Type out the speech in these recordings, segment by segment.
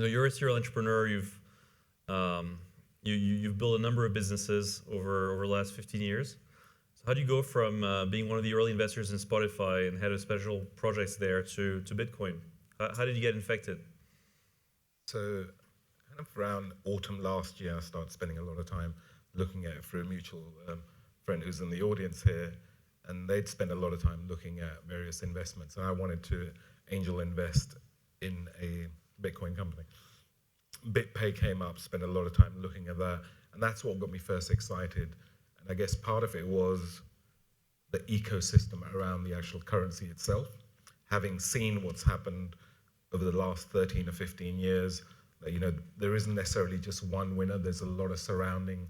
you're a serial entrepreneur. You've built a number of businesses over the last 15 years. So how do you go from being one of the early investors in Spotify and head of special projects there to Bitcoin? How did you get infected? So kind of around autumn last year, I started spending a lot of time looking at it through a mutual friend who's in the audience here, and they'd spend a lot of time looking at various investments. And I wanted to angel invest in a Bitcoin company. BitPay came up, spent a lot of time looking at that, and that's what got me first excited. And I guess part of it was the ecosystem around the actual currency itself. Having seen what's happened over the last 13 or 15 years, there isn't necessarily just one winner. There's a lot of surrounding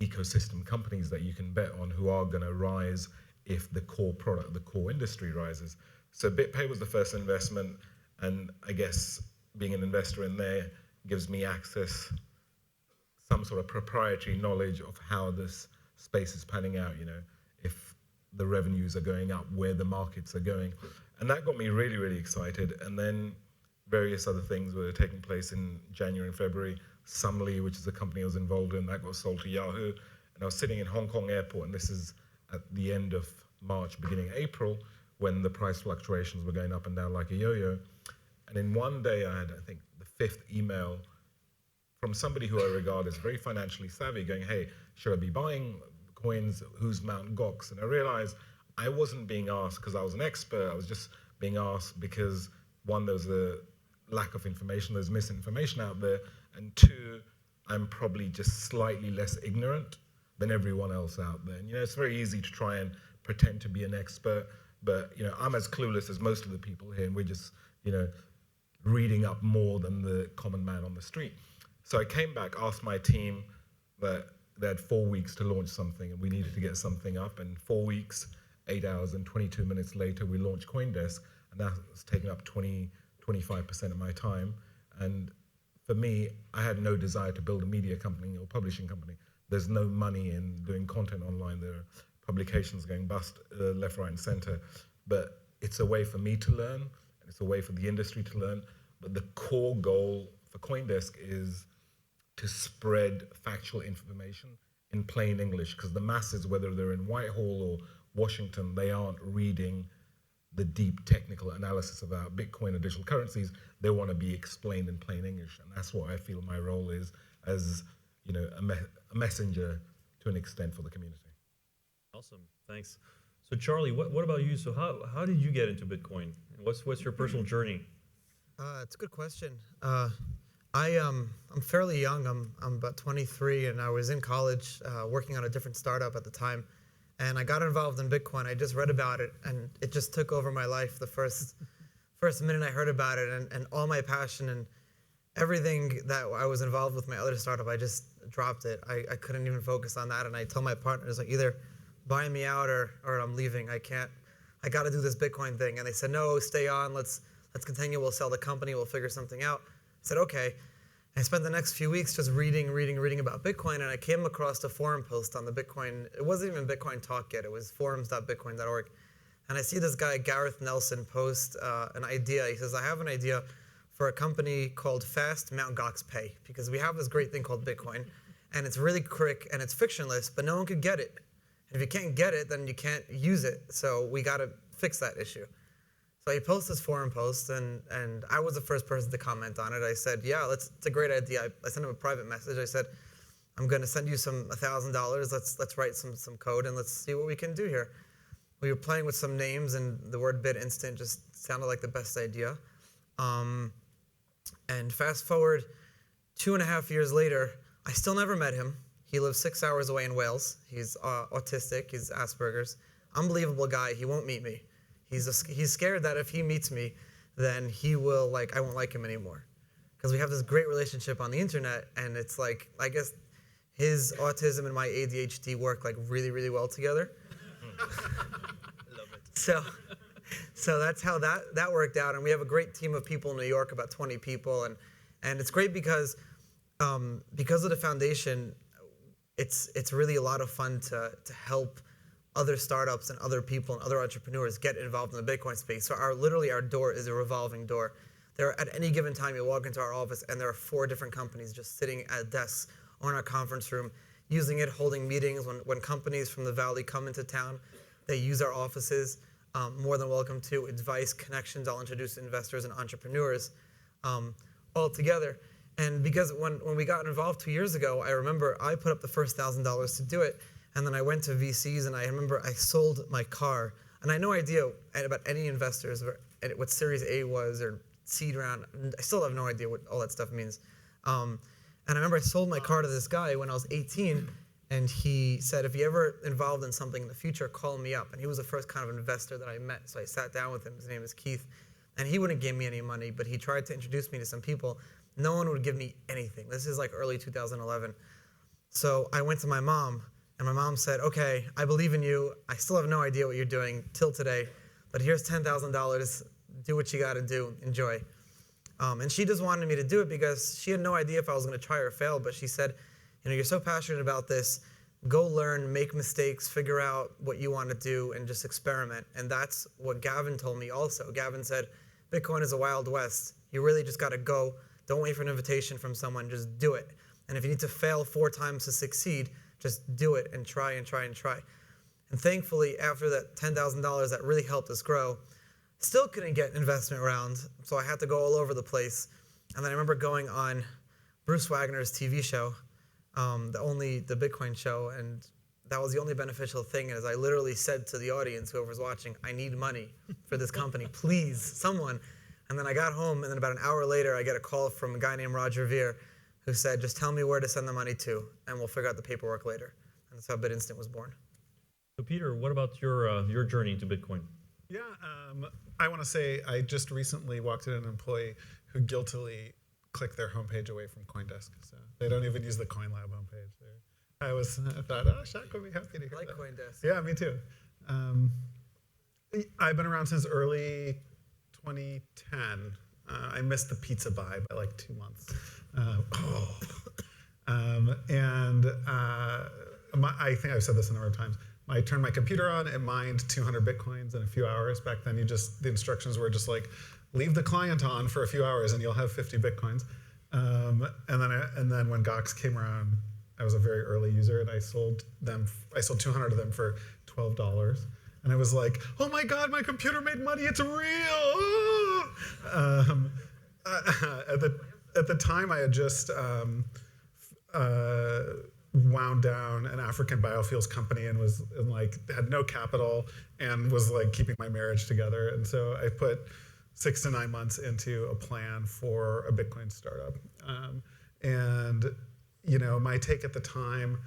ecosystem companies that you can bet on who are going to rise if the core product, the core industry rises. So BitPay was the first investment, and I guess being an investor in there gives me access, some sort of proprietary knowledge of how this space is panning out, if the revenues are going up, where the markets are going. And that got me really, really excited. And then various other things were taking place in January and February. Sumly, which is a company I was involved in, that got sold to Yahoo. And I was sitting in Hong Kong airport, and this is at the end of March, beginning of April, when the price fluctuations were going up and down like a yo-yo. And in one day, I had, I think, the 5th email from somebody who I regard as very financially savvy going, hey, should I be buying coins? Who's Mt. Gox? And I realized I wasn't being asked because I was an expert. I was just being asked because, one, there was a lack of information, there's misinformation out there, and two, I'm probably just slightly less ignorant than everyone else out there. And it's very easy to try and pretend to be an expert, but I'm as clueless as most of the people here, and we're just reading up more than the common man on the street. So I came back, asked my team that they had 4 weeks to launch something, and we needed to get something up. And 4 weeks, 8 hours, and 22 minutes later, we launched CoinDesk, and that was taking up 25% of my time. And for me, I had no desire to build a media company or publishing company. There's no money in doing content online. There are publications going bust left, right, and center. But it's a way for me to learn, and it's a way for the industry to learn. But the core goal for CoinDesk is to spread factual information in plain English, because the masses, whether they're in Whitehall or Washington, they aren't reading the deep technical analysis about Bitcoin or digital currencies. They want to be explained in plain English, and that's what I feel my role is as a messenger to an extent for the community. Awesome, thanks. So Charlie, what about you? So how did you get into Bitcoin? What's your personal journey? It's a good question. I'm fairly young. I'm about 23, and I was in college working on a different startup at the time. And I got involved in Bitcoin. I just read about it, and it just took over my life the first minute I heard about it, and all my passion and everything that I was involved with my other startup, I just dropped it. I couldn't even focus on that, and I told my partners, like, either buy me out or I'm leaving. I got to do this Bitcoin thing. And they said, no, stay on. Let's continue. We'll sell the company. We'll figure something out. I said, okay. I spent the next few weeks just reading about Bitcoin, and I came across a forum post on the Bitcoin. It wasn't even Bitcoin Talk yet. It was forums.bitcoin.org. And I see this guy, Gareth Nelson, post an idea. He says, I have an idea for a company called Fast Mt. Gox Pay, because we have this great thing called Bitcoin, and it's really quick, and it's fictionless, but no one could get it. And if you can't get it, then you can't use it. So we got to fix that issue. So he posts this forum post, and I was the first person to comment on it. I said, yeah, it's a great idea. I sent him a private message. I said, I'm going to send you some $1,000. Let's write some code, and let's see what we can do here. We were playing with some names, and the word BitInstant just sounded like the best idea. And fast forward 2.5 years later, I still never met him. He lives 6 hours away in Wales. He's autistic. He's Asperger's. Unbelievable guy. He won't meet me. He's scared that if he meets me, then I won't like him anymore. Because we have this great relationship on the internet, and it's like, I guess his autism and my ADHD work like really, really well together. Love it. So that's how that worked out, and we have a great team of people in New York, about 20 people, and it's great because of the foundation, it's really a lot of fun to help other startups and other people and other entrepreneurs get involved in the Bitcoin space. So our door is a revolving door. At any given time, you walk into our office, and there are 4 different companies just sitting at desks or in our conference room, using it, holding meetings. When companies from the Valley come into town, they use our offices. More than welcome to advice, connections. I'll introduce investors and entrepreneurs all together. And because when we got involved 2 years ago, I remember I put up the first $1,000 to do it, and then I went to VCs, and I remember I sold my car, and I had no idea about any investors, what Series A was or seed round. I still have no idea what all that stuff means. And I remember I sold my car to this guy when I was 18, and he said, if you're ever involved in something in the future, call me up. And he was the first kind of investor that I met, so I sat down with him. His name is Keith, and he wouldn't give me any money, but he tried to introduce me to some people. No one would give me anything. This is like early 2011. So I went to my mom, and my mom said, okay, I believe in you. I still have no idea what you're doing till today, but here's $10,000. Do what you got to do. Enjoy. And she just wanted me to do it because she had no idea if I was going to try or fail, but she said, you're so passionate about this, go learn, make mistakes, figure out what you want to do, and just experiment. And that's what Gavin told me also. Gavin said, Bitcoin is a wild west. You really just got to go. Don't wait for an invitation from someone, just do it. And if you need to fail 4 times to succeed, just do it and try and try and try. And thankfully, after that $10,000 that really helped us grow, still couldn't get investment rounds, so I had to go all over the place. And then I remember going on Bruce Wagner's TV show, the Bitcoin show, and that was the only beneficial thing, is I literally said to the audience, whoever's watching, I need money for this company, please, someone. And then I got home, and then about an hour later, I get a call from a guy named Roger Ver, who said, just tell me where to send the money to, and we'll figure out the paperwork later. And that's how BitInstant was born. So Peter, what about your journey to Bitcoin? Yeah, I want to say I just recently walked in an employee who guiltily clicked their homepage away from CoinDesk. So they don't even use the CoinLab homepage there. I thought, Shaq would be happy to hear I like that. CoinDesk. Yeah, me too. I've been around since early 2010. I missed the pizza buy by like 2 months. I think I've said this a number of times. I turned my computer on, it mined 200 Bitcoins in a few hours. Back then, the instructions were just like, leave the client on for a few hours and you'll have 50 Bitcoins. And then when Gox came around, I was a very early user, and I sold 200 of them for $12. And I was like, oh my God, my computer made money, it's real! At the time, I had just wound down an African biofuels company and had no capital and was like keeping my marriage together. And so I put 6 to 9 months into a plan for a Bitcoin startup. My take at the time,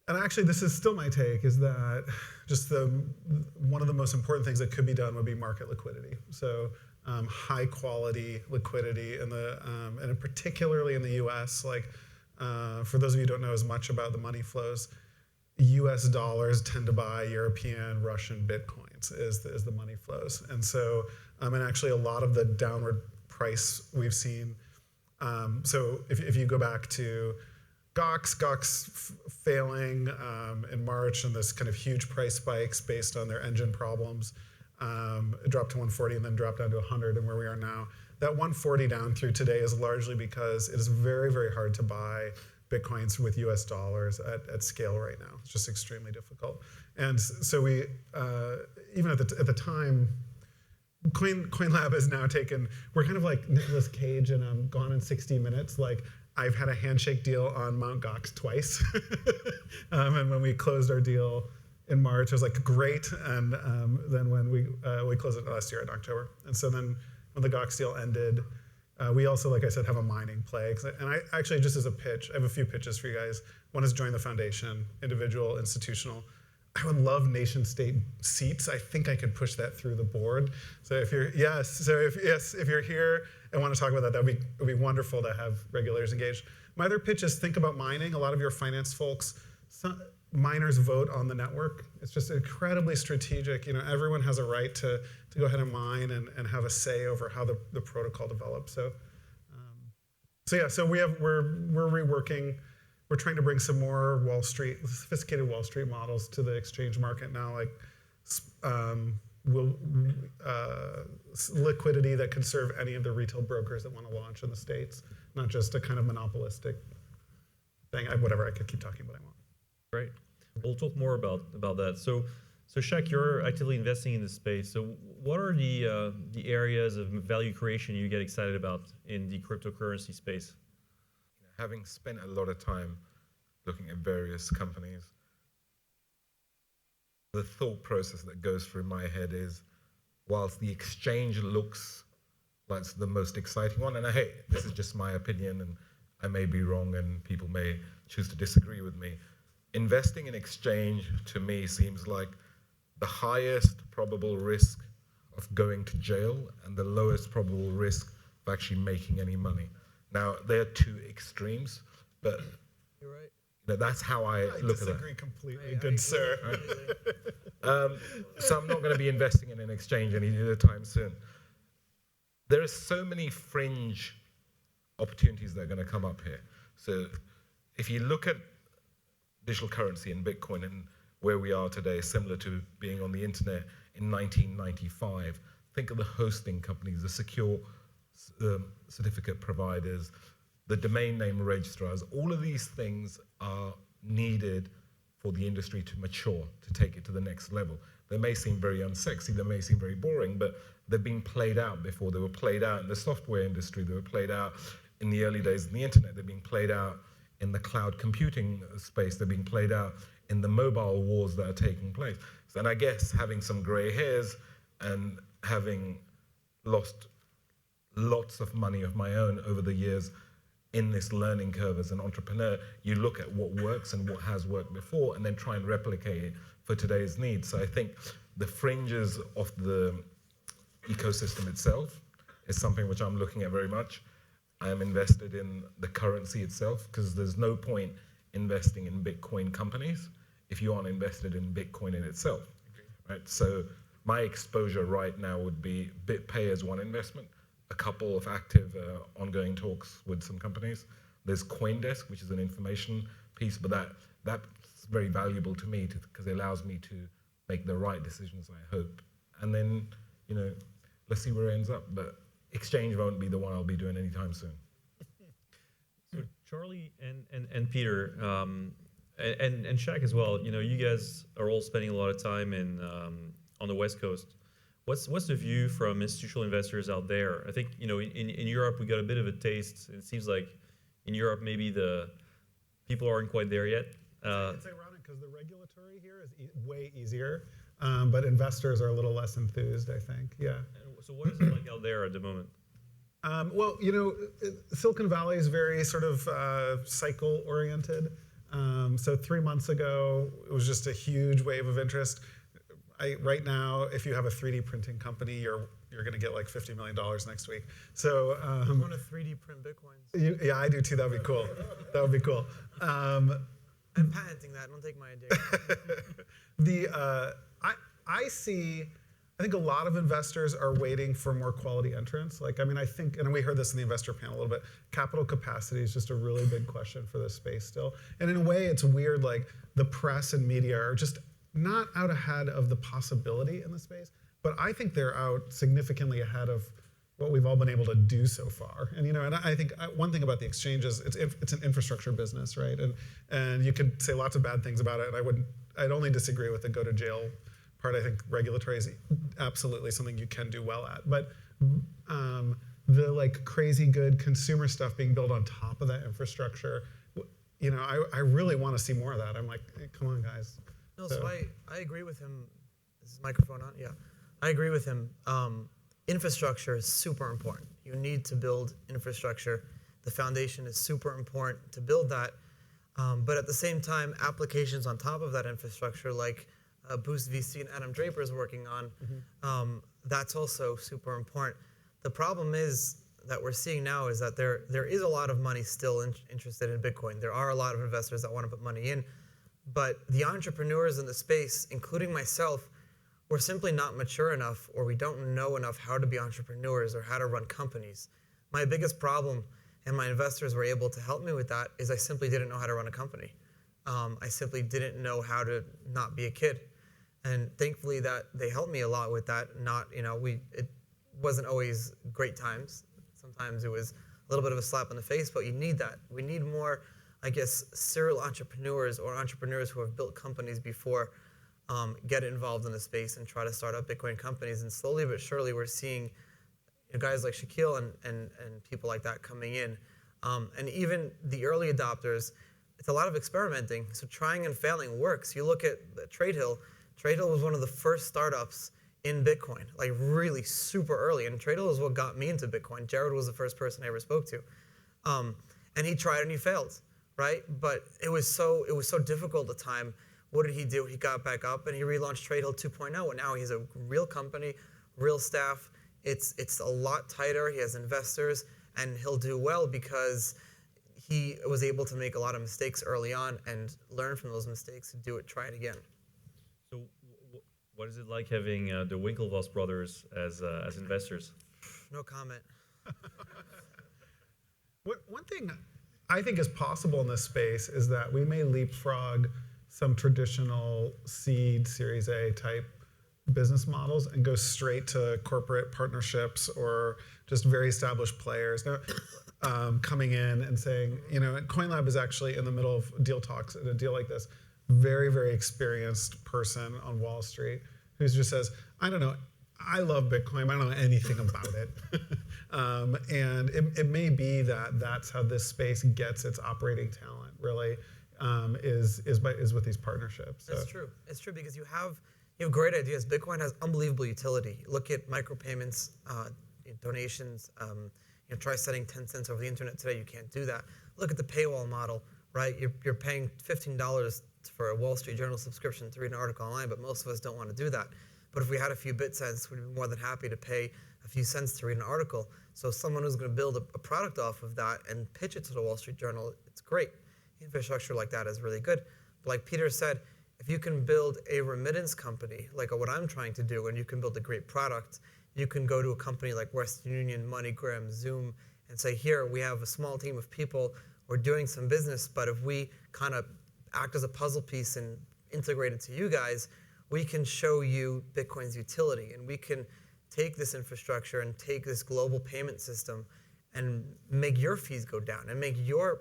and actually this is still my take, is that just one of the most important things that could be done would be market liquidity. So high quality liquidity, and particularly in the US, for those of you who don't know as much about the money flows, US dollars tend to buy European, Russian Bitcoins is the money flows. And so, and actually a lot of the downward price we've seen, so if you go back to Gox failing in March, and this kind of huge price spikes based on their engine problems, it dropped to 140 and then dropped down to 100, and where we are now. That 140 down through today is largely because it is very, very hard to buy Bitcoins with US dollars at scale right now. It's just extremely difficult. And so we, even at the time, CoinLab has now taken, we're kind of like Nicolas Cage and Gone in 60 Minutes. Like, I've had a handshake deal on Mt. Gox twice. And when we closed our deal in March, it was like, great. And then when we closed it last year in October. And so then when the Gox deal ended, we also, like I said, have a mining play. And I actually, just as a pitch, I have a few pitches for you guys. One is join the foundation, individual, institutional. I would love nation state seats. I think I could push that through the board. So if you're here and want to talk about that, it would be wonderful to have regulators engaged. My other pitch is think about mining. A lot of your finance folks, miners vote on the network. It's just incredibly strategic. Everyone has a right to go ahead and mine and have a say over how the protocol develops. So we're reworking. We're trying to bring some more sophisticated Wall Street models to the exchange market now, like liquidity that can serve any of the retail brokers that want to launch in the States, not just a kind of monopolistic thing. Whatever, I could keep talking, but I won't. Right. We'll talk more about that. So Shaq, you're actively investing in this space. So what are the areas of value creation you get excited about in the cryptocurrency space? Having spent a lot of time looking at various companies, the thought process that goes through my head is, whilst the exchange looks like it's the most exciting one, and hey, this is just my opinion, and I may be wrong, and people may choose to disagree with me. Investing in exchange, to me, seems like the highest probable risk of going to jail and the lowest probable risk of actually making any money. Now, they're two extremes, but You're right. that's how I look at it. I disagree completely, good sir. So I'm not going to be investing in an exchange anytime soon. There are so many fringe opportunities that are going to come up here. So if you look at digital currency and Bitcoin and where we are today, similar to being on the internet in 1995, think of the hosting companies, the secure certificate providers, the domain name registrars. All of these things are needed for the industry to mature, to take it to the next level. They may seem very unsexy, they may seem very boring, but they've been played out before. They were played out in the software industry, they were played out in the early days of the internet, they've been played out in the cloud computing space, they're being played out in the mobile wars that are taking place. And I guess having some gray hairs and having lost lots of money of my own over the years in this learning curve as an entrepreneur, you look at what works and what has worked before and then try and replicate it for today's needs. So I think the fringes of the ecosystem itself is something which I'm looking at very much. I am invested in the currency itself because there's no point investing in Bitcoin companies if you aren't invested in Bitcoin in itself, right? So my exposure right now would be BitPay as one investment, a couple of active ongoing talks with some companies. There's CoinDesk, which is an information piece, but that's very valuable to me because it allows me to make the right decisions, I hope. And then, let's see where it ends up. But exchange won't be the one I'll be doing anytime soon. So Charlie and Peter, and Shaq as well, you guys are all spending a lot of time on the West Coast. What's the view from institutional investors out there? I think, in Europe, we got a bit of a taste. It seems like in Europe, maybe the people aren't quite there yet. It's ironic because the regulatory here is way easier, but investors are a little less enthused, I think. Yeah. So what is it like out there at the moment? Well, Silicon Valley is very sort of cycle-oriented. So 3 months ago, it was just a huge wave of interest. Right now, if you have a 3D printing company, you're going to get like $50 million next week. So I want to 3D print Bitcoins. yeah, I do too. That would be cool. That would be cool. I'm patenting that. Don't take my idea. I think a lot of investors are waiting for more quality entrants. I think, and we heard this in the investor panel a little bit, capital capacity is just a really big question for this space still. And in a way, it's weird, the press and media are just not out ahead of the possibility in the space, but I think they're out significantly ahead of what we've all been able to do so far. And and I think one thing about the exchange is it's an infrastructure business, right? And you could say lots of bad things about it, and I'd only disagree with the go to jail part. I think regulatory is absolutely something you can do well at, but the crazy good consumer stuff being built on top of that infrastructure, I really want to see more of that. I'm like, hey, come on, guys. No, so I agree with him. Is this microphone on? Yeah. I agree with him. Infrastructure is super important. You need to build infrastructure. The foundation is super important to build that. But at the same time, applications on top of that infrastructure, like Boost VC and Adam Draper is working on, that's also super important. The problem is that we're seeing now is that there is a lot of money still interested in Bitcoin. There are a lot of investors that want to put money in. But the entrepreneurs in the space, including myself, we're simply not mature enough, or we don't know enough how to be entrepreneurs or how to run companies. My biggest problem, and my investors were able to help me with that, is I simply didn't know how to run a company. I simply didn't know how to not be a kid. And thankfully that they helped me a lot with that. Not, it wasn't always great times. Sometimes it was a little bit of a slap in the face, but you need that. We need more, I guess, serial entrepreneurs or entrepreneurs who have built companies before get involved in the space and try to start up Bitcoin companies. And slowly but surely we're seeing guys like Shakil and people like that coming in. And even the early adopters, it's a lot of experimenting. So trying and failing works. You look at TradeHill. TradeHill was one of the first startups in Bitcoin, like really super early. And TradeHill is what got me into Bitcoin. Jared was the first person I ever spoke to. And he tried and he failed, right? But it was so difficult at the time. What did he do? He got back up and he relaunched TradeHill 2.0. And now he's a real company, real staff. It's a lot tighter. He has investors, and he'll do well because he was able to make a lot of mistakes early on and learn from those mistakes and try it again. So, what is it like having the Winklevoss brothers as investors? No comment. One thing I think is possible in this space is that we may leapfrog some traditional seed Series A type business models and go straight to corporate partnerships or just very established players coming in and saying, CoinLab is actually in the middle of deal talks at a deal like this. Very, very experienced person on Wall Street who just says, I don't know, I love Bitcoin, I don't know anything about it. And it may be that that's how this space gets its operating talent, really, is with these partnerships. So. That's true. It's true because you have great ideas. Bitcoin has unbelievable utility. Look at micropayments, donations. Try sending 10 cents over the internet today. You can't do that. Look at the paywall model, right? You're paying $15 for a Wall Street Journal subscription to read an article online, but most of us don't want to do that. But if we had a few bit cents, we'd be more than happy to pay a few cents to read an article. So someone who's going to build a product off of that and pitch it to the Wall Street Journal, it's great. Infrastructure like that is really good. But like Peter said, if you can build a remittance company, like what I'm trying to do, and you can build a great product, you can go to a company like Western Union, MoneyGram, Zoom, and say, here, we have a small team of people, we're doing some business, but if we kind of act as a puzzle piece and integrate it to you guys, we can show you Bitcoin's utility, and we can take this infrastructure and take this global payment system and make your fees go down and make your,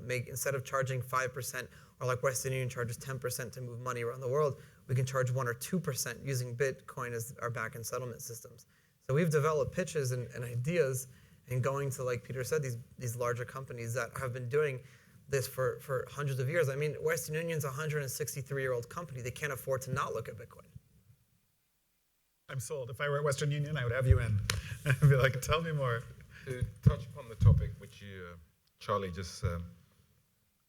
instead of charging 5%, or like Western Union charges 10% to move money around the world, we can charge 1 or 2% using Bitcoin as our back-end settlement systems. So we've developed pitches and ideas and going to, like Peter said, these larger companies that have been doing this for hundreds of years. I mean, Western Union's a 163-year-old company. They can't afford to not look at Bitcoin. I'm sold. If I were at Western Union, I would have you in. I'd be like, tell me more. To touch upon the topic which Charlie just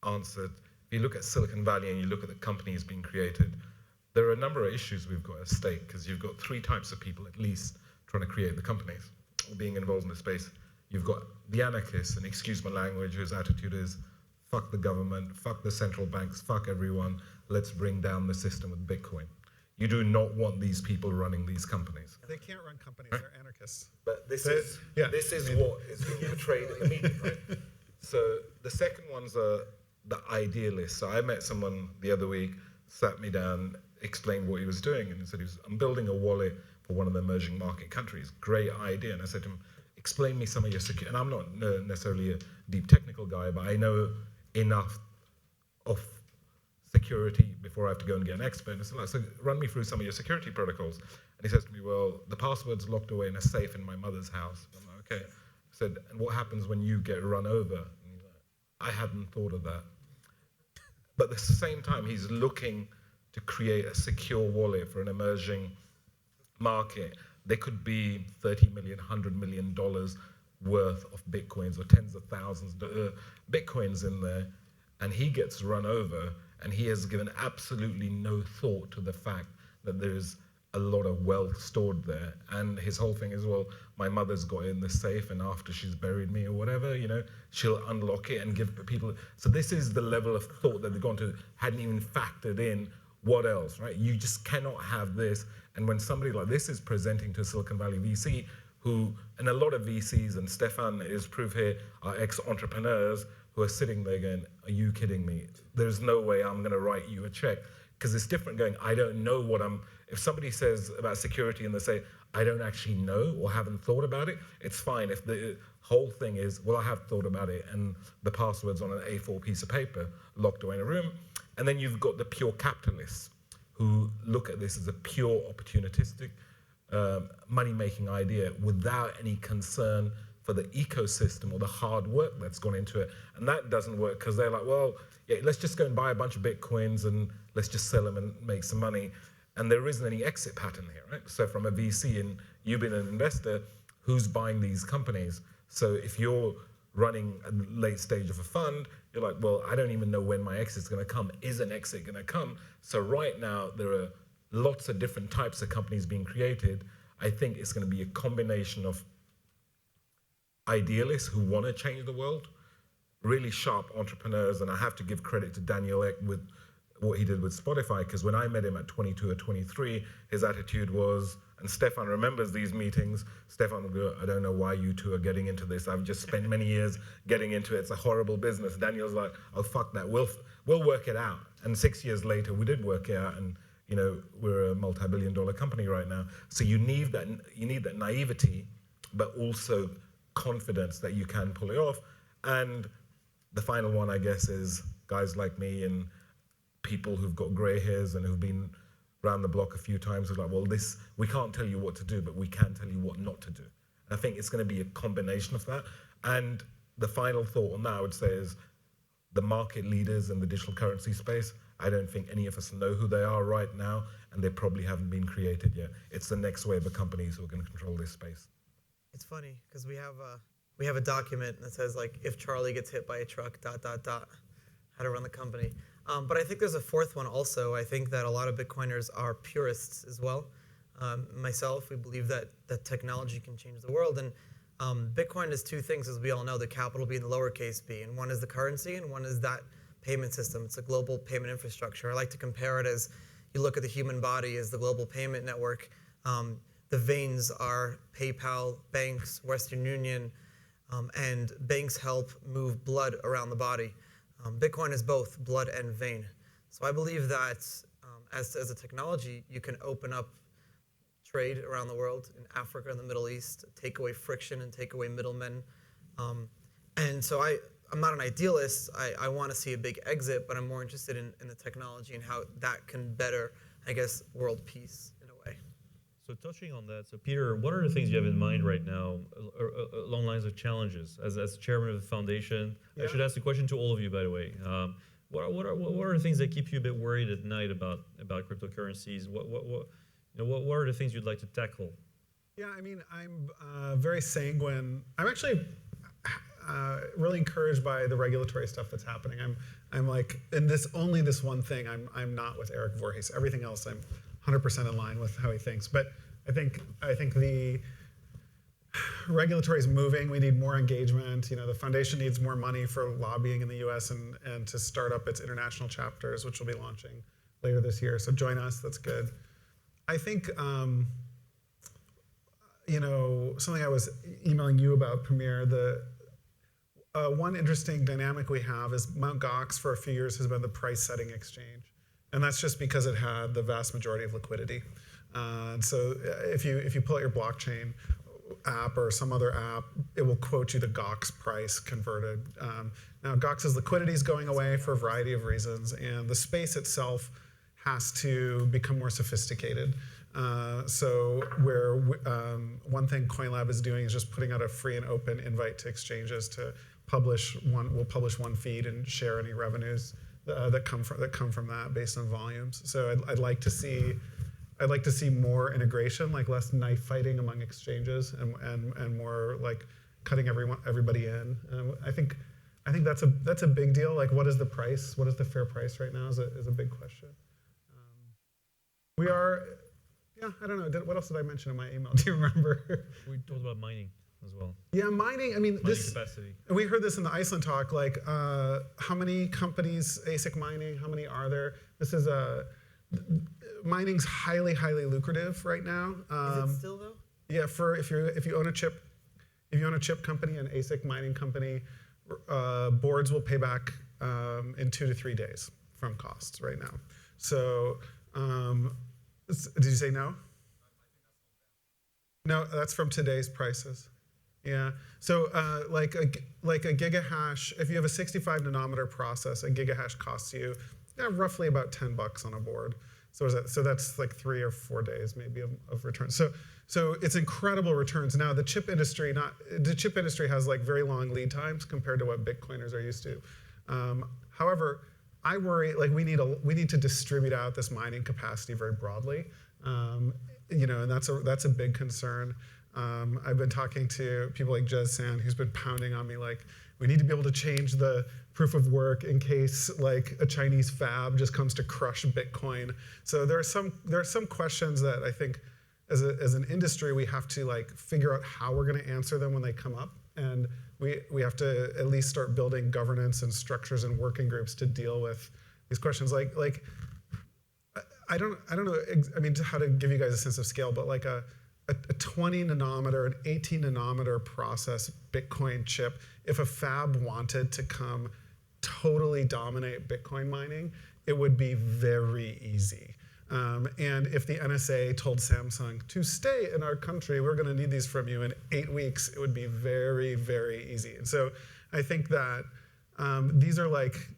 answered, if you look at Silicon Valley and you look at the companies being created, there are a number of issues we've got at stake because you've got 3 types of people at least trying to create the companies, being involved in the space. You've got the anarchists, and excuse my language, whose attitude is, fuck the government, fuck the central banks, fuck everyone, let's bring down the system with Bitcoin. You do not want these people running these companies. They can't run companies, they're anarchists. But this is what is being portrayed in the media, right? So the second ones are the idealists. So I met someone the other week, sat me down, explained what he was doing, and he said, I'm building a wallet for one of the emerging market countries. Great idea. And I said to him, explain me some of your security. And I'm not necessarily a deep technical guy, but I know enough of security before I have to go and get an expert. And I said, so run me through some of your security protocols. And he says to me, well, the password's locked away in a safe in my mother's house. I'm like, okay. I said, and what happens when you get run over? And he's like, I hadn't thought of that. But at the same time, he's looking to create a secure wallet for an emerging market. There could be $30 million, $100 million worth of Bitcoins or tens of thousands of Bitcoins in there. And he gets run over, and he has given absolutely no thought to the fact that there's a lot of wealth stored there. And his whole thing is, well, my mother's got it in the safe, and after she's buried me or whatever, she'll unlock it and give people. So this is the level of thought that they've gone to, hadn't even factored in what else, right? You just cannot have this. And when somebody like this is presenting to Silicon Valley VC, and a lot of VCs, and Stefan is proof here, are ex-entrepreneurs who are sitting there going, are you kidding me? There's no way I'm gonna write you a check. Because it's different going, I don't know what if somebody says about security and they say, I don't actually know or haven't thought about it, it's fine. If the whole thing is, well, I have thought about it and the password's on an A4 piece of paper locked away in a room. And then you've got the pure capitalists who look at this as a pure opportunistic money-making idea without any concern for the ecosystem or the hard work that's gone into it. And that doesn't work because they're like, well, yeah, let's just go and buy a bunch of Bitcoins and let's just sell them and make some money. And there isn't any exit pattern here, right? So from a VC and you've been an investor, who's buying these companies? So if you're running a late stage of a fund, you're like, well, I don't even know when my exit's gonna come. Is an exit gonna come? So right now, there are lots of different types of companies being created. I think it's gonna be a combination of idealists who wanna change the world, really sharp entrepreneurs, and I have to give credit to Daniel Ek with what he did with Spotify, because when I met him at 22 or 23, his attitude was, and Stefan remembers these meetings, Stefan would go, I don't know why you two are getting into this. I've just spent many years getting into it. It's a horrible business. Daniel's like, oh, fuck that. We'll work it out. And 6 years later, we did work it out. And, you know, we're a multi-billion-dollar company right now. So you need that naivety, but also confidence that you can pull it off. And the final one, I guess, is guys like me and people who've got gray hairs and who've been around the block a few times are like, well, we can't tell you what to do, but we can tell you what not to do. And I think it's going to be a combination of that. And the final thought on that, I would say, is the market leaders in the digital currency space, I don't think any of us know who they are right now, and they probably haven't been created yet. It's the next wave of companies who are going to control this space. It's funny because we have a document that says like, if Charlie gets hit by a truck, ... how to run the company. But I think there's a fourth one also. I think that a lot of Bitcoiners are purists as well. Myself, we believe that technology can change the world. And Bitcoin is two things, as we all know, the capital being the lowercase b. And one is the currency and one is that payment system. It's a global payment infrastructure. I like to compare it as you look at the human body as the global payment network. The veins are PayPal, banks, Western Union, and banks help move blood around the body. Bitcoin is both blood and vein. So I believe that as a technology, you can open up trade around the world, in Africa and the Middle East, take away friction and take away middlemen. And so I'm not an idealist. I want to see a big exit, but I'm more interested in the technology and how that can better, I guess, world peace in a way. So touching on that, so Peter, what are the things you have in mind right now along lines of challenges as chairman of the foundation? Yeah. I should ask the question to all of you, by the way. What are the things that keep you a bit worried at night about cryptocurrencies? What are the things you'd like to tackle? Yeah, I mean, I'm very sanguine. I'm actually really encouraged by the regulatory stuff that's happening. I'm like, in this one thing, I'm not with Eric Voorhees. Everything else, I'm 100% in line with how he thinks. But I think the regulatory is moving. We need more engagement. You know, the foundation needs more money for lobbying in the U.S. and to start up its international chapters, which will be launching later this year. So join us. That's good. I think, you know, something I was emailing you about, Premier, one interesting dynamic we have is Mt. Gox for a few years has been the price-setting exchange. And that's just because it had the vast majority of liquidity. So if you pull out your blockchain app or some other app, it will quote you the Gox price converted. Now Gox's liquidity is going away for a variety of reasons, and the space itself has to become more sophisticated. So where one thing CoinLab is doing is just putting out a free and open invite to exchanges to we'll publish one feed and share any revenues that come from that based on volumes. So I'd like to see more integration, like less knife fighting among exchanges, and more like cutting everybody in. I think that's a big deal. Like, what is the price? What is the fair price right now? Is a big question. I don't know. What else did I mention in my email? Do you remember? We talked about mining as well. Yeah, mining. I mean, mining capacity. We heard this in the Iceland talk. Like, how many companies ASIC mining? How many are there? This is mining's highly lucrative right now. Is it still though? Yeah, if you own a chip company, an ASIC mining company, boards will pay back in 2 to 3 days from costs right now. So, did you say no? No, that's from today's prices. Yeah. So like a gigahash, if you have a 65 nanometer process, a gigahash costs you roughly about $10 on a board. So that's like 3 or 4 days maybe of returns. So it's incredible returns. Now the chip industry has like very long lead times compared to what Bitcoiners are used to. However, I worry like we need to distribute out this mining capacity very broadly. And that's a big concern. I've been talking to people like Jez Sand, who's been pounding on me like, we need to be able to change the proof of work in case like a Chinese fab just comes to crush Bitcoin. So there are some questions that I think as an industry we have to like figure out how we're going to answer them when they come up, and we have to at least start building governance and structures and working groups to deal with these questions. Like I don't know. I mean, how to give you guys a sense of scale, but like a 20 nanometer, an 18 nanometer process Bitcoin chip, if a fab wanted to come totally dominate Bitcoin mining, it would be very easy. And if the NSA told Samsung to stay in our country, we're going to need these from you in 8 weeks, it would be very, very easy. And so I think that these are like,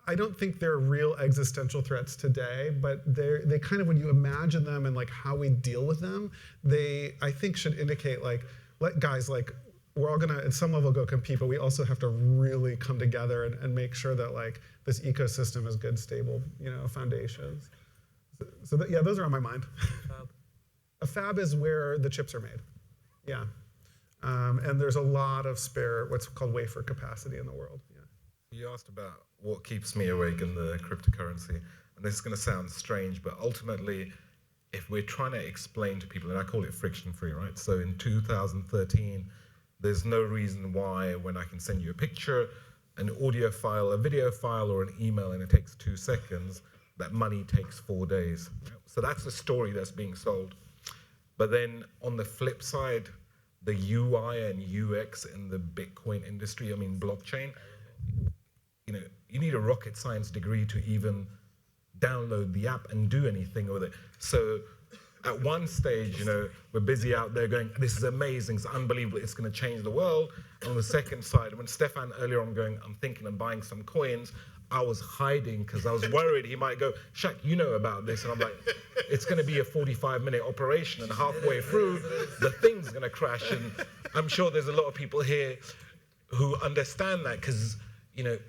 I don't think they're real existential threats today, but they kind of, when you imagine them and like how we deal with them, they, I think, should indicate like, guys, like we're all gonna at some level go compete, but we also have to really come together and make sure that like this ecosystem has good, stable, foundations. So that, yeah, those are on my mind. A fab is where the chips are made. Yeah, and there's a lot of spare, what's called wafer capacity in the world. Yeah. You asked about what keeps me awake in the cryptocurrency, and this is going to sound strange, but ultimately, if we're trying to explain to people, and I call it friction-free, right? So in 2013, there's no reason why when I can send you a picture, an audio file, a video file, or an email, and it takes 2 seconds, that money takes 4 days. So that's the story that's being sold. But then on the flip side, the UI and UX in the Bitcoin industry, I mean blockchain, you need a rocket science degree to even download the app and do anything with it. So at one stage, we're busy out there going, this is amazing, it's unbelievable, it's going to change the world. And on the second side, when Stefan earlier on going, I'm thinking of buying some coins, I was hiding because I was worried he might go, Shaq, you know about this. And I'm like, it's going to be a 45-minute operation, and halfway through, the thing's going to crash. And I'm sure there's a lot of people here who understand that because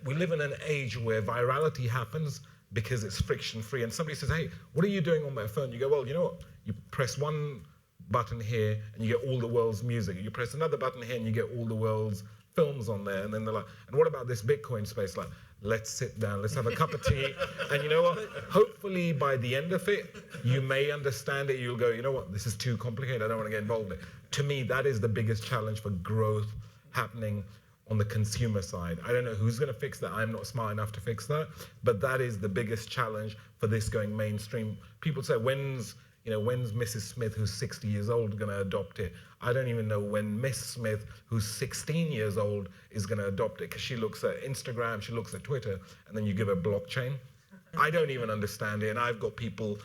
we live in an age where virality happens because it's friction-free. And somebody says, hey, what are you doing on my phone? You go, well, you know what? You press one button here and you get all the world's music. You press another button here and you get all the world's films on there. And then they're like, and what about this Bitcoin space? Like, let's sit down, let's have a cup of tea. And you know what? Hopefully by the end of it, you may understand it. You'll go, you know what? This is too complicated. I don't want to get involved in it. To me, that is the biggest challenge for growth happening on the consumer side. I don't know who's going to fix that. I'm not smart enough to fix that, but that is the biggest challenge for this going mainstream. People say, when's Mrs. Smith, who's 60 years old, going to adopt it? I don't even know when Miss Smith, who's 16 years old, is going to adopt it, because she looks at Instagram, she looks at Twitter, and then you give her blockchain. I don't even understand it, and I've got people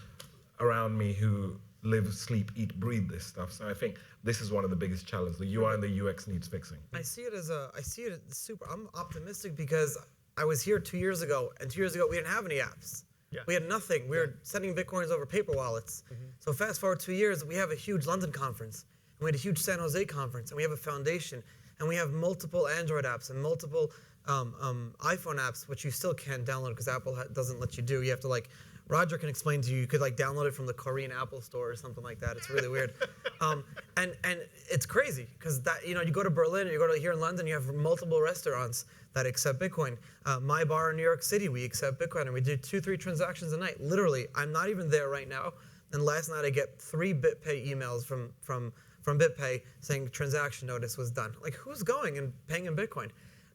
around me who live, sleep, eat, breathe this stuff. So I think this is one of the biggest challenges. The UI and the UX needs fixing. I see it as super. I'm optimistic because I was here 2 years ago, and 2 years ago we didn't have any apps. Yeah. We had nothing. We were sending Bitcoins over paper wallets. So fast forward 2 years, we have a huge London conference, and we had a huge San Jose conference, and we have a foundation, and we have multiple Android apps and multiple iPhone apps, which you still can't download because Apple doesn't let you do. You have to Roger can explain to you. You could download it from the Korean Apple Store or something like that. It's really weird, and it's crazy because you go to Berlin or you go to here in London, you have multiple restaurants that accept Bitcoin. My bar in New York City, we accept Bitcoin, and we do 2-3 transactions a night. Literally, I'm not even there right now. And last night I get 3 BitPay emails from BitPay saying transaction notice was done. Who's going and paying in Bitcoin?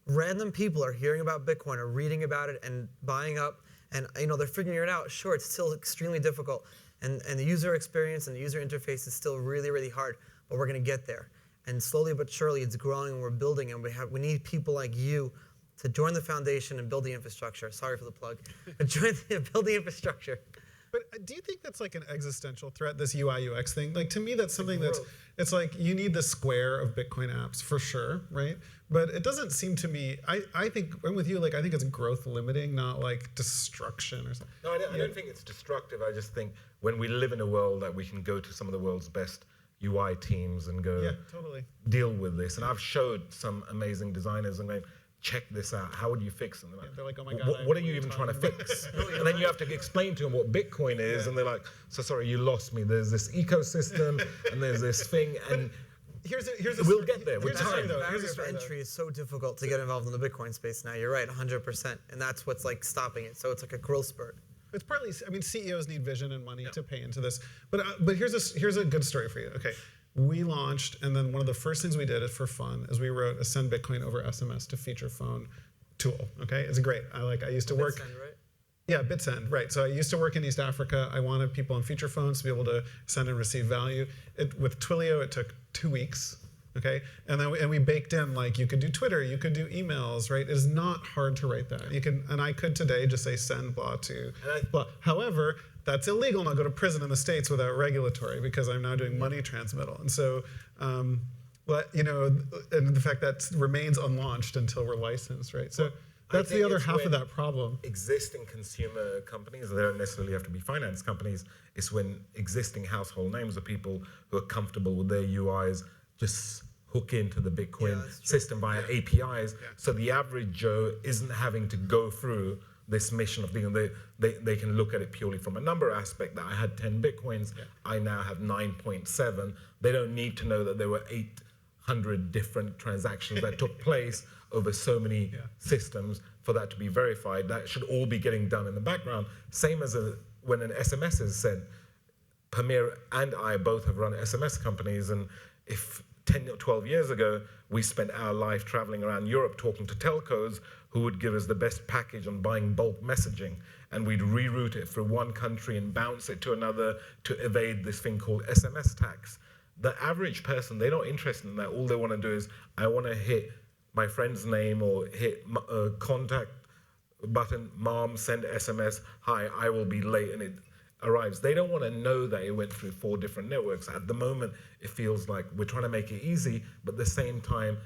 Random people are hearing about Bitcoin, are reading about it, and buying up. And they're figuring it out. Sure, it's still extremely difficult, and the user experience and the user interface is still really, really hard. But we're going to get there, and slowly but surely, it's growing, and we're building. And we need people like you to join the foundation and build the infrastructure. Sorry for the plug, but build the infrastructure. But do you think that's like an existential threat, this UI UX thing? Like to me, that's something that's, it's like you need the square of Bitcoin apps for sure, right? But it doesn't seem to me, I think, I'm with you, like I think it's growth limiting, not like destruction or something. No, I don't think it's destructive. I just think when we live in a world that we can go to some of the world's best UI teams and go deal with this. And I've showed some amazing designers and going, check this out. How would you fix it? And They're like, oh my God. What are you even trying to fix? And then you have to explain to them what Bitcoin is. And they're like, so sorry, you lost me. There's this ecosystem and there's this thing. And we'll get there with time. The barrier to entry is so difficult to get involved in the Bitcoin space now. You're right, 100%. And that's what's like stopping it. So it's like a growth spurt. It's partly, I mean, CEOs need vision and money to pay into this. But here's a good story for you. Okay. We launched, and then one of the first things we did for fun is we wrote a send Bitcoin over SMS to feature phone tool. Okay, it's great. I used to work. Bitsend, right? Yeah, Bitsend, right. So I used to work in East Africa. I wanted people on feature phones to be able to send and receive value. With Twilio, it took 2 weeks. Okay, and we baked in like you could do Twitter, you could do emails, right? It is not hard to write that. You can, and I could today just say send blah to blah. However, that's illegal and I'll go to prison in the States without regulatory because I'm now doing money transmittal. And so, but you know, and the fact that remains unlaunched until we're licensed, right? So that's the other half of that problem. Existing consumer companies, they don't necessarily have to be finance companies, it's when existing household names of people who are comfortable with their UIs just hook into the Bitcoin system via APIs. So the average Joe isn't having to go through this mission of being, they can look at it purely from a number aspect that I had 10 Bitcoins, I now have 9.7. They don't need to know that there were 800 different transactions that took place over so many systems for that to be verified. That should all be getting done in the background. Same as when an SMS is sent. Pamir and I both have run SMS companies, and if 10 or 12 years ago, we spent our life traveling around Europe talking to telcos who would give us the best package on buying bulk messaging, and we'd reroute it through one country and bounce it to another to evade this thing called SMS tax. The average person, they're not interested in that. All they want to do is, I want to hit my friend's name or hit a contact button, mom, send SMS, hi, I will be late, and it arrives. They don't want to know that it went through 4 different networks. At the moment, it feels like we're trying to make it easy, but at the same time,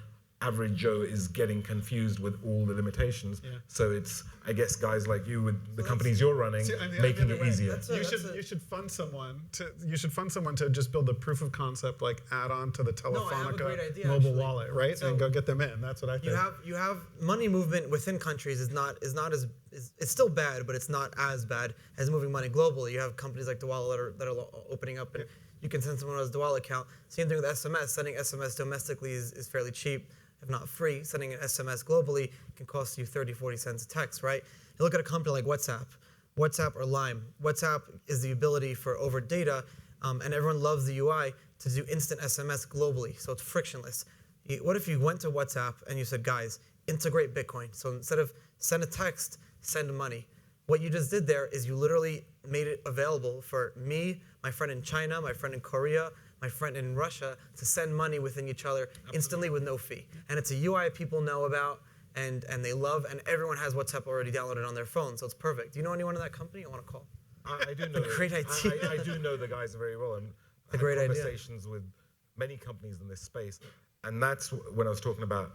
average Joe is getting confused with all the limitations. So it's, I guess, guys like you with the companies you're running, making it easier. You should fund someone to just build a proof of concept, like add on to the Telefonica mobile wallet, right? So and go get them in. That's what I think. You have money movement within countries is not as it's still bad, but it's not as bad as moving money globally. You have companies like Dwala that are opening up, and you can send someone else's Dwala account. Same thing with SMS. Sending SMS domestically is fairly cheap, if not free. Sending an SMS globally can cost you 30, 40 cents a text, right? You look at a company like WhatsApp or Lime. WhatsApp is the ability for over data, and everyone loves the UI to do instant SMS globally, so it's frictionless. What if you went to WhatsApp and you said, guys, integrate Bitcoin? So instead of send a text, send money. What you just did there is you literally made it available for me, my friend in China, my friend in Korea, my friend in Russia to send money within each other instantly with no fee. And it's a UI people know about and they love, and everyone has WhatsApp already downloaded on their phone, so it's perfect. Do you know anyone in that company? I want to call. I do know. Great idea. I do know the guys very well, and a great idea. Conversations with many companies in this space, and that's when I was talking about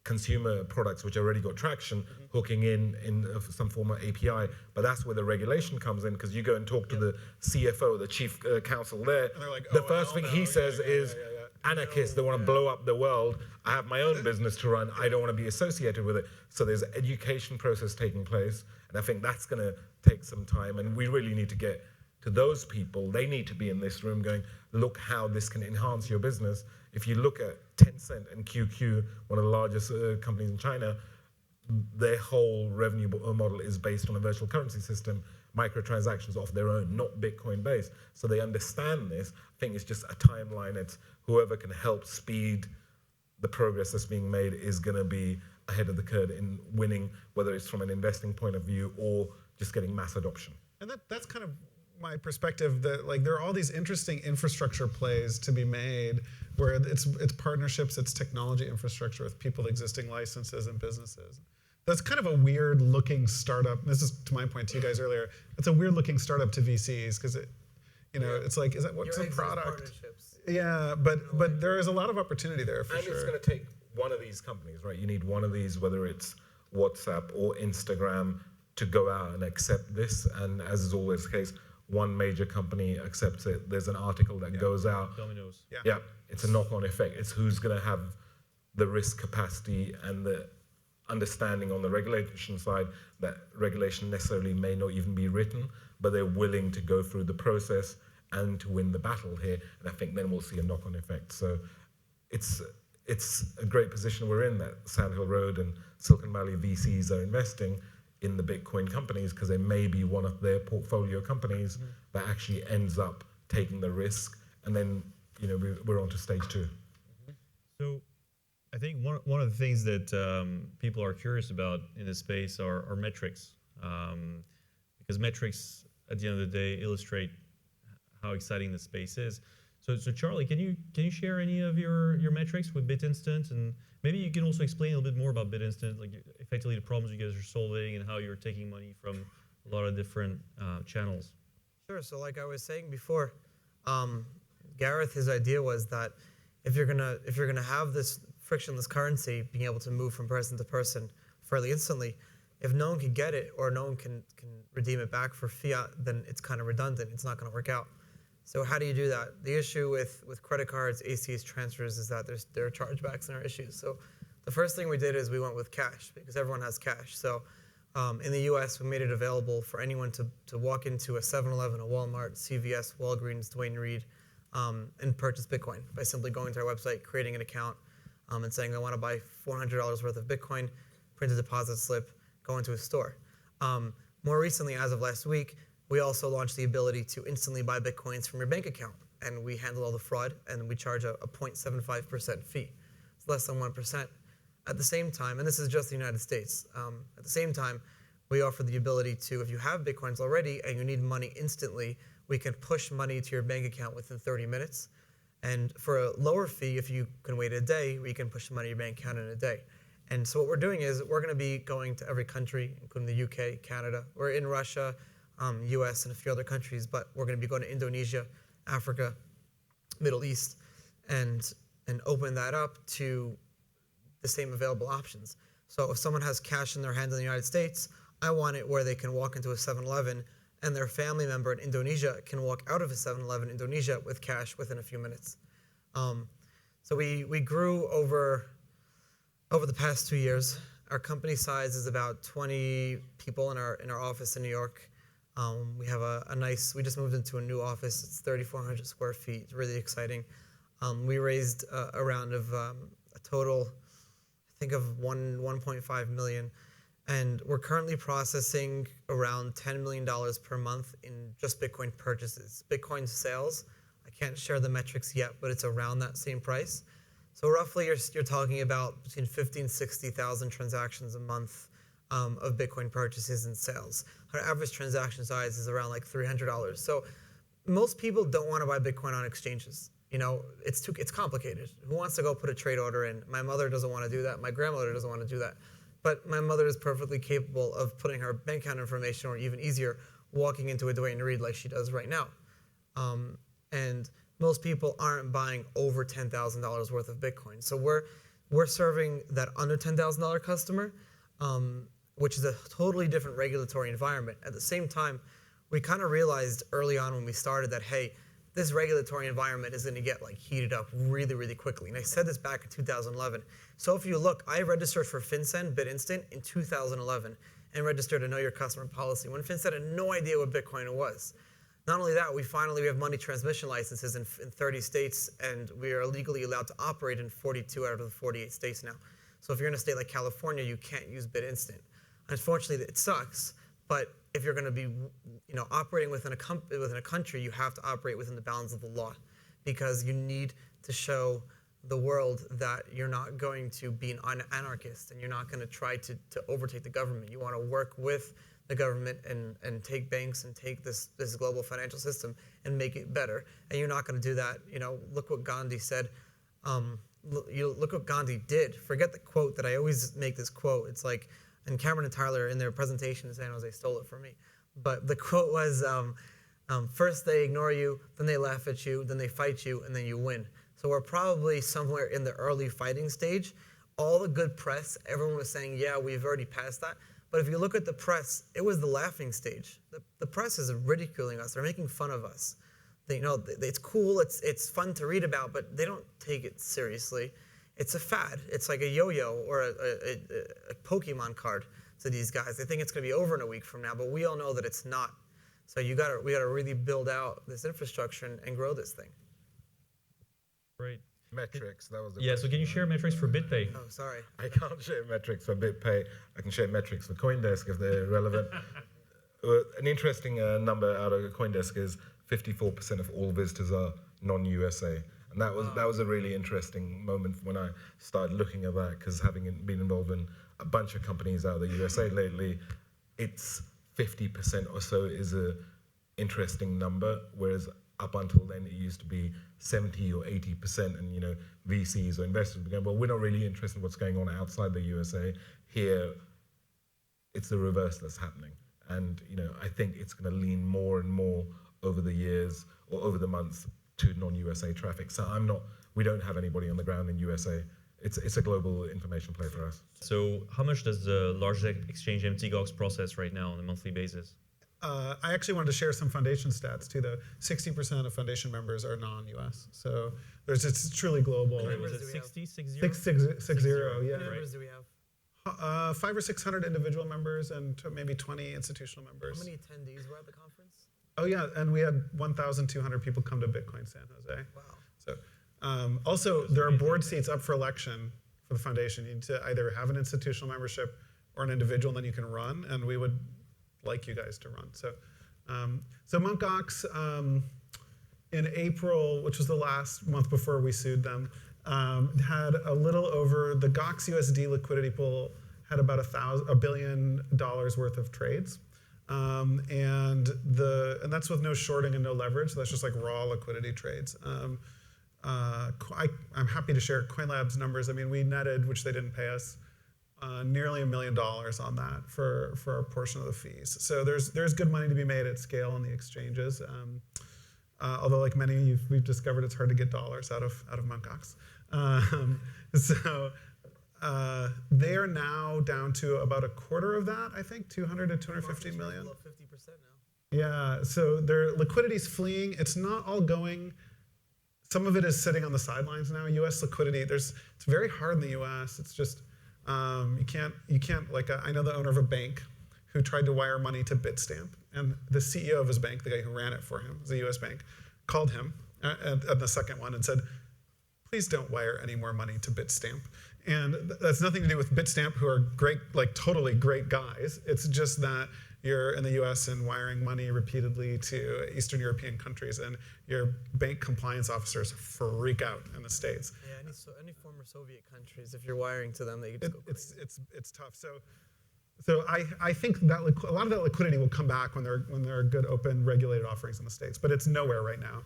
consumer products which already got traction, hooking in some form of API. But that's where the regulation comes in, because you go and talk to the CFO, the chief counsel there. Like, the first thing he says is, anarchists, they want to blow up the world. I have my own business to run. I don't want to be associated with it. So there's an education process taking place. And I think that's going to take some time. And we really need to get to those people. They need to be in this room going, look how this can enhance your business. If you look at Tencent and QQ, one of the largest companies in China, their whole revenue model is based on a virtual currency system, microtransactions off their own, not Bitcoin based. So they understand this. I think it's just a timeline. It's whoever can help speed the progress that's being made is going to be ahead of the curve in winning, whether it's from an investing point of view or just getting mass adoption. And that's kind of my perspective, that like there are all these interesting infrastructure plays to be made where it's partnerships, it's technology infrastructure with people existing licenses and businesses. That's kind of a weird looking startup. This is to my point to you guys earlier. It's a weird looking startup to VCs because it's like, is that what's the product? Partnerships. Yeah, but there is a lot of opportunity there for And sure. it's going to take one of these companies, right? You need one of these, whether it's WhatsApp or Instagram, to go out and accept this. And as is always the case, one major company accepts it. There's an article that goes out. Dominoes. Yeah, it's a knock-on effect. It's who's going to have the risk capacity and the understanding on the regulation side that regulation necessarily may not even be written, but they're willing to go through the process and to win the battle here. And I think then we'll see a knock-on effect. So it's a great position we're in, that Sand Hill Road and Silicon Valley VCs are investing in the Bitcoin companies because they may be one of their portfolio companies that actually ends up taking the risk, and then we're on to stage 2. So I think one of the things that people are curious about in this space are metrics, because metrics at the end of the day illustrate how exciting the space is. So Charlie, can you share any of your metrics with BitInstant, and maybe you can also explain a little bit more about BitInstant, like effectively the problems you guys are solving and how you're taking money from a lot of different channels. Sure. So like I was saying before, Gareth, his idea was that if you're gonna have this frictionless currency being able to move from person to person fairly instantly, if no one can get it or no one can redeem it back for fiat, then it's kind of redundant. It's not going to work out. So how do you do that? The issue with credit cards, ACH transfers, is that there are chargebacks and there are issues. So the first thing we did is we went with cash, because everyone has cash. So in the US, we made it available for anyone to walk into a 7-Eleven, a Walmart, CVS, Walgreens, Duane Reade, and purchase Bitcoin by simply going to our website, creating an account, and saying, I want to buy $400 worth of Bitcoin, print a deposit slip, go into a store. More recently, as of last week, we also launched the ability to instantly buy Bitcoins from your bank account. And we handle all the fraud, and we charge a 0.75% fee. It's less than 1%. At the same time, and this is just the United States, at the same time, we offer the ability to, if you have Bitcoins already and you need money instantly, we can push money to your bank account within 30 minutes. And for a lower fee, if you can wait a day, we can push the money to your bank account in a day. And so what we're doing is we're going to be going to every country, including the UK, Canada. We're in Russia, US, and a few other countries, but we're going to be going to Indonesia, Africa, Middle East, and open that up to the same available options. So if someone has cash in their hand in the United States, I want it where they can walk into a 7-Eleven and their family member in Indonesia can walk out of a 7-Eleven in Indonesia with cash within a few minutes. So we grew over the past 2 years. Our company size is about 20 people in our office in New York. We have we just moved into a new office. It's 3,400 square feet. It's really exciting. We raised a round of a total, I think, of 1.5 million. And we're currently processing around $10 million per month in just Bitcoin purchases. Bitcoin sales, I can't share the metrics yet, but it's around that same price. So roughly you're talking about between 50 and 60,000 transactions a month of Bitcoin purchases and sales. Our average transaction size is around like $300. So most people don't want to buy Bitcoin on exchanges. It's complicated. Who wants to go put a trade order in? My mother doesn't want to do that. My grandmother doesn't want to do that. But my mother is perfectly capable of putting her bank account information, or even easier, walking into a Duane Reade like she does right now. And most people aren't buying over $10,000 worth of Bitcoin. So we're serving that under $10,000 customer, which is a totally different regulatory environment. At the same time, we kind of realized early on when we started that, hey, this regulatory environment is going to get heated up really, really quickly. And I said this back in 2011. So if you look, I registered for FinCEN BitInstant in 2011 and registered a Know Your Customer policy when FinCEN had no idea what Bitcoin was. Not only that, we have money transmission licenses in 30 states, and we are legally allowed to operate in 42 out of the 48 states now. So if you're in a state like California, you can't use BitInstant. Unfortunately, it sucks, but if you're going to be operating within a country, you have to operate within the bounds of the law, because you need to show the world that you're not going to be an anarchist and you're not going to try to overtake the government. You want to work with the government and take banks and take this global financial system and make it better. And you're not going to do that. Look what Gandhi said. Look what Gandhi did. Forget the quote that I always make this quote. It's like, and Cameron and Tyler in their presentation in San Jose stole it from me. But the quote was, first they ignore you, then they laugh at you, then they fight you, and then you win. So we're probably somewhere in the early fighting stage. All the good press, everyone was saying, yeah, we've already passed that. But if you look at the press, it was the laughing stage. The press is ridiculing us. They're making fun of us. It's cool, it's fun to read about, but they don't take it seriously. It's a fad. It's like a yo-yo or a Pokemon card to these guys. They think it's going to be over in a week from now, but we all know that it's not. So we got to really build out this infrastructure and grow this thing. Great. Metrics, that was the Yeah, so can you share metrics for BitPay? Oh, sorry. I can't share metrics for BitPay. I can share metrics for CoinDesk if they're relevant. An interesting number out of CoinDesk is 54% of all visitors are non-USA. And that was a really interesting moment when I started looking at that, because having been involved in a bunch of companies out of the USA lately, it's 50% or so is a interesting number, whereas up until then it used to be 70 or 80%, and VCs or investors were going, well, we're not really interested in what's going on outside the USA. Here, it's the reverse that's happening. And I think it's going to lean more and more over the years or over the months to non-USA traffic. So we don't have anybody on the ground in USA. It's a global information play for us. So how much does the large exchange MTGOX process right now on a monthly basis? I actually wanted to share some foundation stats too, though. 60% of foundation members are non-US. So it's truly global. Wait, was it 60, 60? 660, yeah. How many members do we have? 500 or 600 individual members and maybe 20 institutional members. How many attendees were at the conference? Oh yeah, and we had 1,200 people come to Bitcoin San Jose. Wow. So also there are board seats up for election for the foundation. You need to either have an institutional membership or an individual, and then you can run, and we would like you guys to run. So Mt. Gox in April, which was the last month before we sued them, had a little over, the Gox USD liquidity pool had about $1 billion worth of trades. And that's with no shorting and no leverage. So that's just like raw liquidity trades. I'm happy to share Coinlab's numbers. I mean, we netted, which they didn't pay us, nearly $1 million on that for a portion of the fees. So there's good money to be made at scale on the exchanges. Although, like many, we've discovered it's hard to get dollars out of Mt. Gox. They are now down to about a quarter of that, I think, 200 to 250 million. Below 50% now. Yeah, so their liquidity's fleeing. It's not all going. Some of it is sitting on the sidelines now. U.S. liquidity, it's very hard in the U.S. It's just you can't like I know the owner of a bank who tried to wire money to Bitstamp, and the CEO of his bank, the guy who ran it for him, was a U.S. bank, called him at the second one and said, please don't wire any more money to Bitstamp. And that's nothing to do with Bitstamp, who are great, like totally great guys. It's just that you're in the US and wiring money repeatedly to Eastern European countries, and your bank compliance officers freak out in the States. Yeah, any former Soviet countries, if you're wiring to them, they just go crazy. It's tough. So I think that a lot of that liquidity will come back when there are good, open, regulated offerings in the States, but it's nowhere right now.